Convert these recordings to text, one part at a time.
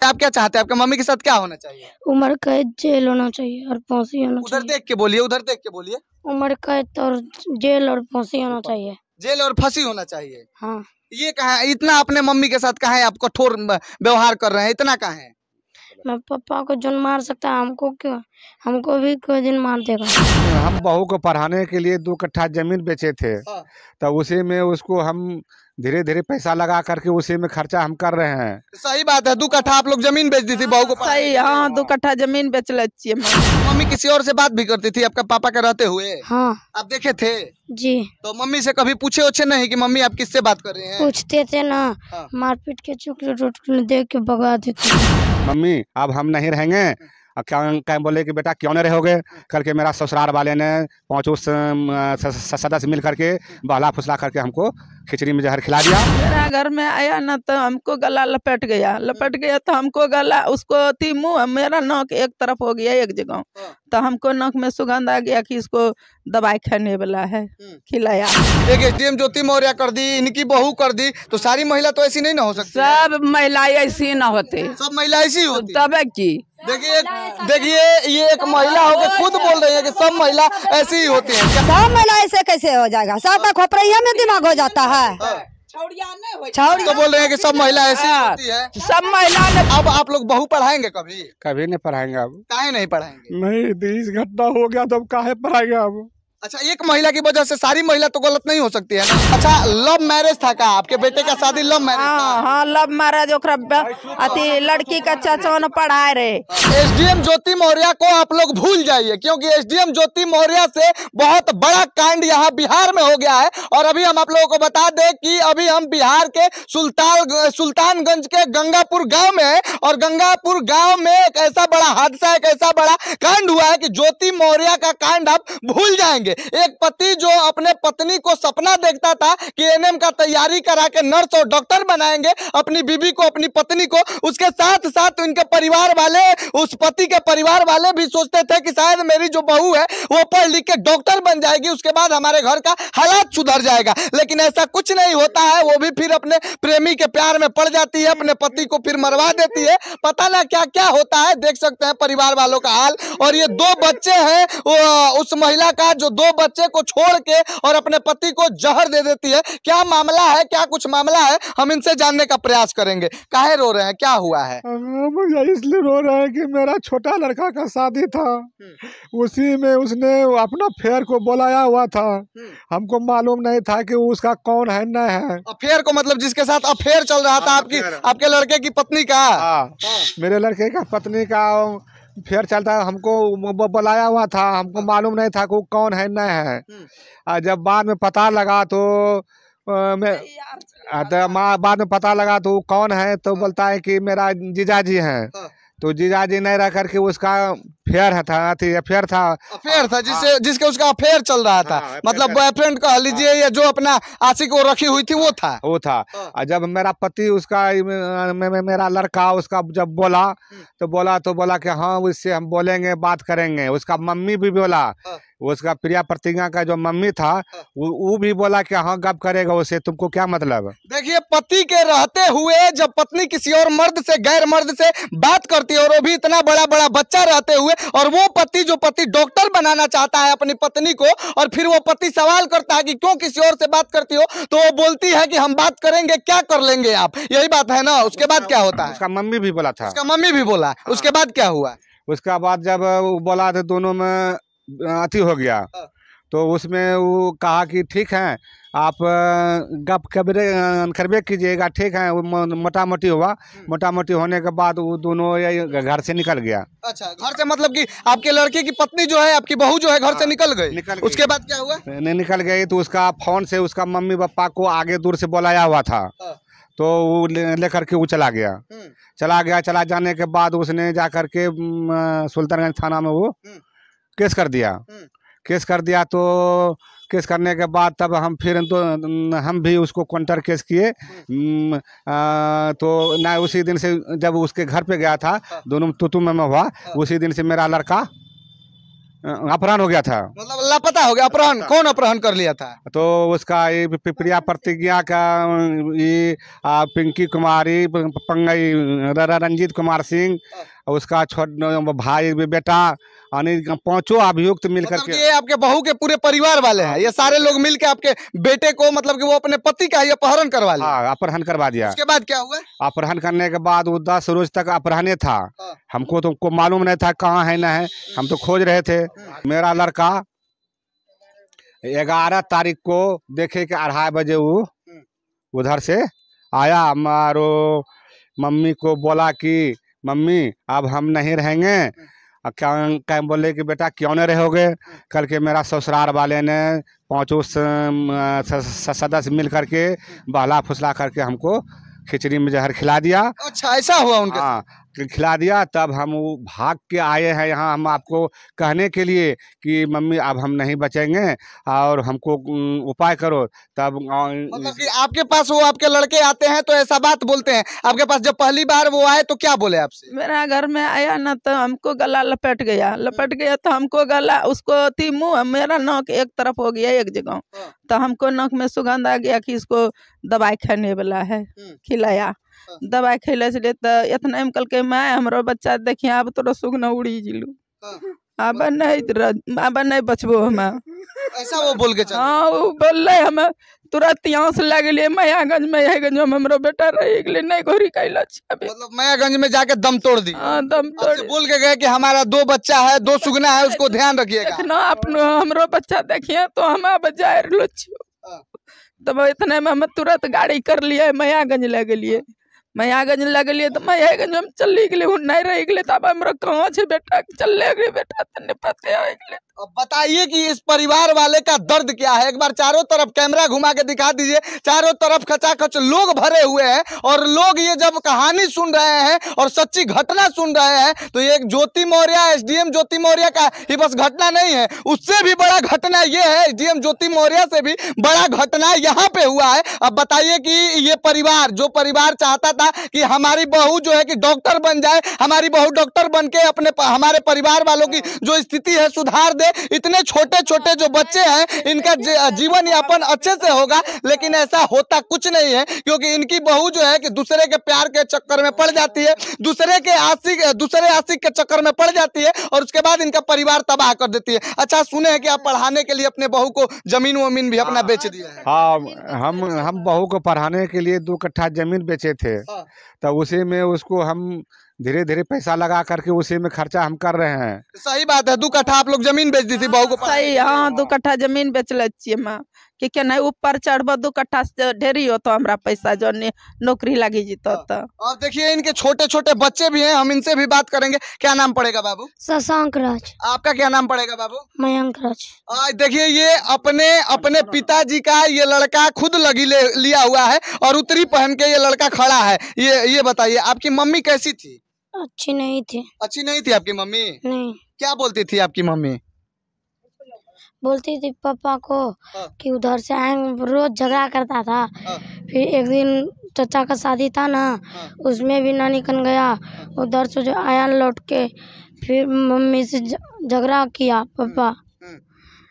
आप क्या चाहते हैं, आपके मम्मी के साथ क्या होना चाहिए? उम्र कैद, जेल होना चाहिए और फांसी होना उधर चाहिए। देख के बोलिए, उधर देख के बोलिए। उम्र कैद और जेल और फांसी होना चाहिए। जेल और फांसी होना चाहिए। हाँ, ये कहा है इतना अपने मम्मी के साथ कहा है आप कठोर व्यवहार कर रहे हैं, इतना कहा है? मैं पापा को जो मार सकता है हमको क्यों, हमको भी कोई दिन मार देगा। हम बहू को पढ़ाने के लिए 2 कट्ठा जमीन बेचे थे, हाँ। तो उसी में उसको हम धीरे धीरे पैसा लगा करके उसी में खर्चा हम कर रहे हैं। सही बात है, 2 कट्ठा आप लोग जमीन बेच दी थी बहू को पढ़ाने सही, के लिए। हाँ 2 कट्ठा जमीन बेच लेती है। मम्मी किसी और से बात भी करती थी आपका पापा के रहते हुए? हाँ आप देखे थे? जी, तो मम्मी से कभी पूछे उछे नहीं कि मम्मी आप किससे बात कर रहे हैं? पूछते थे ना। हाँ। मारपीट के चॉकलेट वोकलेट दे के भगा देते। मम्मी अब हम नहीं रहेंगे, क्या बोले कि बेटा क्यों नहीं रहोगे करके मेरा ससुराल वाले ने 5 सदस्य मिल करके बहला फुसला करके हमको खिचड़ी में जहर खिला दिया। मेरा घर में आया ना तो हमको गला लपेट गया तो हमको गला उसको मुँह मेरा नाक एक तरफ हो गया एक जगह, तो हमको नाक में सुगंध आ गया कि इसको दवाई खाने वाला है, खिलाया। एक एसडीएम ज्योति मौर्य कर दी, इनकी बहू कर दी, तो सारी महिला तो ऐसी नहीं ना हो सकती? सब महिलाएं ऐसी ना होते, सब महिला ऐसी होती? तब की देखिए ये एक महिला होकर खुद बोल रही है कि सब महिला ऐसी ही होती है। सब महिला ऐसे कैसे हो जाएगा? सब का खोपड़िया में दिमाग हो जाता है। तो बोल रहे हैं कि सब महिला ऐसी होती है। सब महिला। अब आप लोग बहू पढ़ाएंगे कभी? कभी नहीं पढ़ाएंगे। अब काहे नहीं पढ़ाएंगे? नहीं, इस घटना हो गया तो काहे पढ़ाएंगे अब? अच्छा, एक महिला की वजह से सारी महिला तो गलत नहीं हो सकती है ना? अच्छा, लव मैरिज था का आपके बेटे का शादी? लव मैरिज था? हाँ लव मैरिज, अति लड़की का चाचा ने पढ़ाए रहे। एसडीएम ज्योति मौर्य को आप लोग भूल जाइए, क्योंकि एसडीएम ज्योति मौर्य से बहुत बड़ा कांड यहाँ बिहार में हो गया है। और अभी हम आप लोगों को बता दें कि अभी हम बिहार के सुल्तानगंज के गंगापुर गांव में है, और गंगापुर गांव में एक ऐसा बड़ा हादसा, एक ऐसा बड़ा कांड हुआ है कि ज्योति मौर्य का कांड आप भूल जाएंगे। एक पति जो अपने पत्नी को सपना देखता था कि एनएम का तैयारी करा के नर्स और डॉक्टर बनाएंगे अपनी बीवी को, अपनी पत्नी को, उसके साथ साथ उनके परिवार वाले, उस पति के परिवार वाले भी सोचते थे कि शायद मेरी जो बहू है वो पढ़ लिख के डॉक्टर बन जाएगी, उसके बाद हमारे घर का हालात सुधर जाएगा। लेकिन ऐसा कुछ नहीं होता है, वो भी फिर अपने प्रेमी के प्यार में पड़ जाती है, अपने पति को फिर मरवा देती है, पता ना क्या क्या होता है। देख सकते हैं परिवार वालों का हाल। और ये 2 बच्चे हैं, उस महिला का जो 2 बच्चे को छोड़ के और अपने पति को जहर दे देती है। क्या मामला है, क्या कुछ मामला है, हम इनसे जानने का प्रयास करेंगे। काहे रो रहे हैं, क्या हुआ है? मुझे इसलिए रो रहे हैं कि मेरा छोटा लड़का का शादी था, उसी में उसने अपना फेयर को बुलाया हुआ था। हमको मालूम नहीं था कि उसका कौन है न है। अफेयर को मतलब जिसके साथ अफेयर चल रहा था आपके लड़के की पत्नी का? मेरे लड़के का पत्नी का फेयर चलता है, हमको बुलाया हुआ था, हमको मालूम नहीं था कि वो कौन है न है। जब बाद में पता लगा तो बाद में पता लगा तो वो कौन है, तो बोलता है कि मेरा जीजाजी हैं। तो जीजाजी नहीं रह करके उसका अफेयर था जिसके उसका अफेयर चल रहा था। मतलब बॉयफ्रेंड कह लीजिए, या जो अपना आशिक वो रखी हुई थी वो था। और जब मेरा पति उसका मेरा लड़का उसका जब बोला तो बोला कि हाँ उससे हम बोलेंगे, बात करेंगे। उसका मम्मी भी बोला, उसका प्रिया प्रतिज्ञा का जो मम्मी था वो भी बोला कि हाँ गप करेगा उससे, तुमको क्या मतलब। देखिए, पति के रहते हुए जब पत्नी किसी और मर्द से, गैर मर्द से बात करती है, और वो भी इतना बड़ा बड़ा बच्चा रहते हुए, और वो पति जो पति डॉक्टर बनाना चाहता है अपनी पत्नी को, और फिर वो पति सवाल करता है कि क्यों किसी और से बात करती हो, तो वो बोलती है कि हम बात करेंगे, क्या कर लेंगे आप, यही बात है ना। उसके बाद क्या होता है? उसका मम्मी भी बोला था। उसका मम्मी भी बोला। उसके बाद क्या हुआ? उसका बाद जब बोला तो दोनों में अति हो गया, तो उसमें वो कहा कि ठीक है आप गप करबे कीजिएगा, ठीक है। मोटा मोटी हुआ, मोटा मोटी होने के बाद वो दोनों घर से निकल गया। अच्छा, घर से मतलब कि आपके लड़के की पत्नी जो है, आपकी बहू जो है, घर से निकल गई। उसके बाद क्या हुआ? नहीं निकल गई तो उसका फोन से उसका मम्मी पापा को आगे दूर से बुलाया हुआ था, तो वो लेकर के वो चला गया। चला जाने के बाद उसने जा करके सुल्तानगंज थाना में वो केस कर दिया। तो केस करने के बाद तब हम फिर तो हम भी उसको काउंटर केस किए। तो ना उसी दिन से जब उसके घर पे गया था, दोनों तुतु में हुआ, उसी दिन से मेरा लड़का अपहरण हो गया था। मतलब लापता हो गया, अपहरण, कौन अपहरण कर लिया था? तो उसका ये प्रिया प्रतिज्ञा का ये पिंकी कुमारी पंगई रंजीत कुमार सिंह, उसका भाई बेटा, पांचों अभियुक्त मिलकर मतलब के ये आपके बहू के पूरे परिवार वाले हैं, ये सारे लोग मिलके आपके बेटे को, मतलब कि वो अपने पति का ही अपहरण करवा लिया। हाँ अपहरण करवा दिया। उसके बाद क्या हुआ? अपहरण करने के बाद वो 10 रोज तक अपहरण था। हाँ। हमको तो मालूम नहीं था कहाँ है ना है, हम तो खोज रहे थे। मेरा लड़का 11 तारीख को देखे कि 2:30 बजे वो उधर से आया, हमारो मम्मी को बोला कि मम्मी अब हम नहीं रहेंगे। क्या बोले कि बेटा क्यों नहीं रहोगे? कल के मेरा ससुराल वाले ने 5 सदस्य मिल करके बहला फुसला करके हमको खिचड़ी में जहर खिला दिया। अच्छा, ऐसा हुआ उनके हाँ खिला दिया। तब हम भाग के आए हैं यहाँ, हम आपको कहने के लिए कि मम्मी अब हम नहीं बचेंगे और हमको उपाय करो। तब मतलब कि आपके पास वो आपके लड़के आते हैं तो ऐसा बात बोलते हैं आपके पास? जब पहली बार वो आए तो क्या बोले आपसे? मेरा घर में आया ना तो हमको गला लपेट गया तो हमको गला, उसको थी मुँह, मेरा नाक एक तरफ हो गया एक जगह। तो हमको नाक में सुगंध आ गया कि इसको दवाई खाने वाला है, खिलाया। दवाई खिले से तो इतना कल के मैं हमारो बच्चा देखिए अब तो सुगना उड़ी जिलू, अब नहीं बचबो हम। ऐसा वो बोल के चले? हाँ वो बोल रहे हम तुरंत यहाँ से लग लिए मायागंज में, हमारो बेटा रह गए नहीं घोरी कैला। मतलब मायागंज में जाके दम तोड़ दी? हाँ दम तोड़ बोल के गए कि हमारा 2 बच्चा है, 2 सुगना है, उसको ध्यान रखिएगा। देखना अपनो हमरो बच्चा देखिए तो हम अब जा रहे छियो। तब इतने में हम तुरंत गाड़ी कर लिए मायागंज लग लिए। मायागंज लगलिए तो मायागंज हम चली गए, नहीं रह गए। तब हमरा कहाँ से बेटा चले गए, बेटा तने पते आ गए। अब बताइए कि इस परिवार वाले का दर्द क्या है। एक बार चारों तरफ कैमरा घुमा के दिखा दीजिए। चारों तरफ खचाखच लोग भरे हुए हैं और लोग ये जब कहानी सुन रहे हैं और सच्ची घटना सुन रहे हैं तो ये ज्योति मौर्य, एसडीएम ज्योति मौर्य का ही बस घटना नहीं है, उससे भी बड़ा घटना ये है। एसडीएम ज्योति मौर्य से भी बड़ा घटना यहाँ पे हुआ है। अब बताइए कि ये परिवार, जो परिवार चाहता था कि हमारी बहू जो है कि डॉक्टर बन जाए, हमारी बहू डॉक्टर बन के अपने हमारे परिवार वालों की जो स्थिति है सुधार दे, इतने छोटे छोटे जो बच्चे हैं इनका जीवन यापन अच्छे से होगा, लेकिन ऐसा होता कुछ नहीं है क्योंकि इनकी बहू जो है कि दूसरे के प्यार के चक्कर में पड़ जाती है, दूसरे आशिक के चक्कर में पड़ जाती है और उसके बाद इनका परिवार तबाह कर देती है। अच्छा सुने हैं कि आप पढ़ाने के लिए अपने बहू को जमीन वमीन भी अपना बेच दिया है? हाँ हम बहू को पढ़ाने के लिए 2 कट्ठा जमीन बेचे थे। तो उसी में उसको हम धीरे धीरे पैसा लगा करके उसी में खर्चा हम कर रहे हैं। सही बात है, 2 कट्ठा आप लोग जमीन बेच दी थी बहू को? सही, हाँ 2 कट्ठा जमीन बेच ले माँ कि नहीं ऊपर चढ़ब 2 कट्ठा से ढेरी हो तो हमारा पैसा जो नौकरी लगी जीतो। तो और देखिए इनके छोटे छोटे बच्चे भी हैं, हम इनसे भी बात करेंगे। क्या नाम पड़ेगा बाबू? शशांक राज। आपका क्या नाम पड़ेगा बाबू? मयंक राज। देखिए ये अपने पिताजी का ये लड़का खुद लिया हुआ है और उत्तरी पहन के ये लड़का खड़ा है। ये बताइए आपकी मम्मी कैसी थी? अच्छी नहीं थी। अच्छी नहीं थी आपकी मम्मी? नहीं। क्या बोलती थी आपकी मम्मी? बोलती थी पापा को कि उधर से आएंगे, रोज झगड़ा करता था। फिर एक दिन चाचा का शादी था ना, उसमें भी ना निकल गया, उधर से जो आया लौट के फिर मम्मी से झगड़ा किया पापा।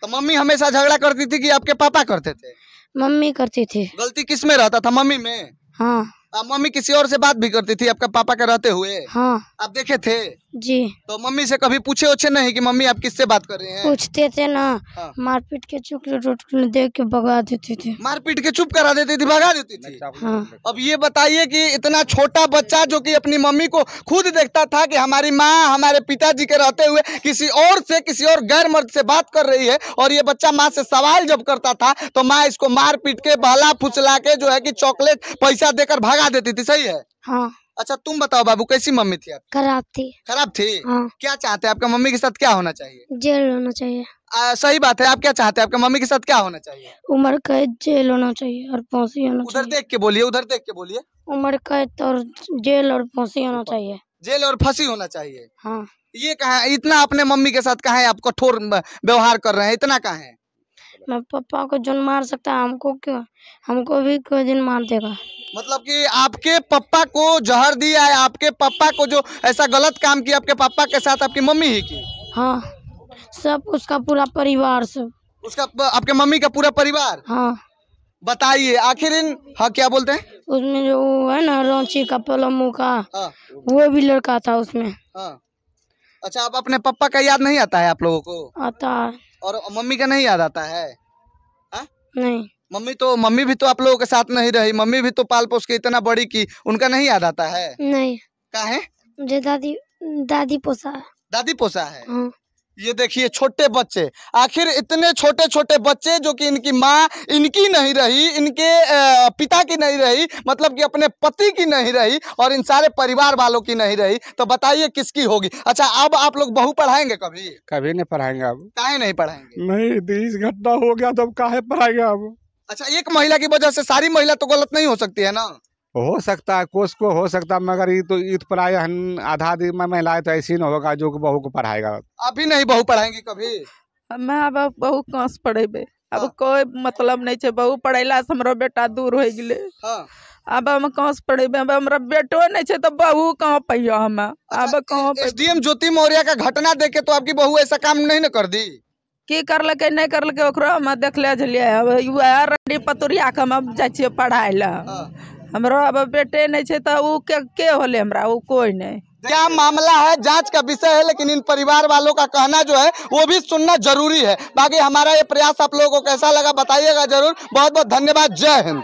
तो मम्मी हमेशा झगड़ा करती थी कि आपके पापा करते थे? मम्मी करती थी। गलती किस में रहता था, मम्मी में? हाँ। मम्मी किसी और से बात भी करती थी आपका पापा के रहते हुए? हाँ। आप देखे थे? जी। तो मम्मी से कभी पूछे उछे नहीं कि मम्मी आप किससे बात कर रहे हैं? पूछते थे ना। हाँ। मारपीट के चॉकलेट दे के भगा देती थी। मारपीट के चुप करा देती थी, भगा देती थी? हाँ। अब ये बताइए कि इतना छोटा बच्चा जो कि अपनी मम्मी को खुद देखता था कि हमारी माँ हमारे पिताजी के रहते हुए किसी और गैर मर्द से बात कर रही है, और ये बच्चा माँ से सवाल जब करता था तो माँ इसको मार पीट के बहला फुसला के जो है कि चॉकलेट पैसा देकर भगा देती थी। सही है? हाँ। अच्छा तुम बताओ बाबू, कैसी मम्मी थी आप? खराब थी। खराब थी? हाँ। क्या चाहते हैं आपका मम्मी के साथ क्या होना चाहिए? जेल होना चाहिए। सही बात है। आप क्या चाहते हैं आपका मम्मी के साथ क्या होना चाहिए? उम्र कैद, जेल होना चाहिए और फांसी होना चाहिए। उधर देख के बोलिए, उधर देख के बोलिए। उम्र कैद और जेल और फांसी होना चाहिए। जेल और फांसी होना चाहिए? हाँ। ये कहा इतना अपने मम्मी के साथ कहा है आप कठोर व्यवहार कर रहे हैं, इतना कहा है? मैं पापा को जो मार सकता है हमको क्यों, हमको भी कोई दिन मार देगा। मतलब कि आपके पापा को जहर दिया है, आपके पापा को जो ऐसा गलत काम किया आपके पापा के साथ आपकी मम्मी ही की? हाँ। सब उसका पूरा परिवार सब। उसका आपके मम्मी का पूरा परिवार? हाँ। बताइए आखिर इन, हाँ क्या बोलते हैं? उसमें जो है ना रांची का पलमू का, हाँ। वो भी लड़का था उसमें। हाँ। अच्छा, अब अपने पापा का याद नहीं आता है आप लोगों को? आता है। और मम्मी का नहीं याद आता है? हाँ? नहीं। मम्मी भी तो आप लोगों के साथ नहीं रही, मम्मी भी तो पाल पोस के इतना बड़ी की, उनका नहीं याद आता है? नहीं। काहे? मुझे दादी पोसा है। दादी पोसा है? हाँ। ये देखिए छोटे बच्चे, आखिर इतने छोटे छोटे बच्चे जो कि इनकी माँ इनकी नहीं रही, इनके पिता की नहीं रही, मतलब कि अपने पति की नहीं रही और इन सारे परिवार वालों की नहीं रही, तो बताइए किसकी होगी? अच्छा, अब आप लोग बहू पढ़ाएंगे कभी? कभी नहीं पढ़ाएंगे। अब काहे नहीं पढ़ाएंगे? नहीं, इस घटना हो गया तो अब काहे पढ़ाएंगे अब? अच्छा, एक महिला की वजह से सारी महिला तो गलत नहीं हो सकती है ना? हो सकता है, कुछ को हो सकता है, मगर ये तो ईद पर आए आधा दिन में महिलाएं तो ऐसी न होगा जो बहू को पढ़ाएगा। अभी नहीं बहू पढ़ाएंगे कभी? मैं अब बहू कहाँ पढ़ेबे, अब कोई मतलब नहीं है। बहू पढ़ेला से हमारा बेटा दूर हो गए। हाँ। अब हम कहाँ से पढ़ेबे, अब हमारा बेटो नहीं है तो बहू कहाँ पैया हम? अब कहाँ? एसडीएम ज्योति मौर्य का घटना देखे तो आपकी बहू ऐसा काम नहीं न कर दी? की करलके नहीं करलके ओकरो हम देखले छलिए। अब वह रंडी पतुरिया के हम जाइए पढ़ाए ला। हमरो अब बेटे नहीं है तो उ के होले हमरा, उ कोई नहीं। क्या मामला है जांच का विषय है, लेकिन इन परिवार वालों का कहना जो है वो भी सुनना जरूरी है। बाकी हमारा ये प्रयास आप लोगों को कैसा लगा बताइएगा जरूर। बहुत बहुत धन्यवाद। जय हिंद।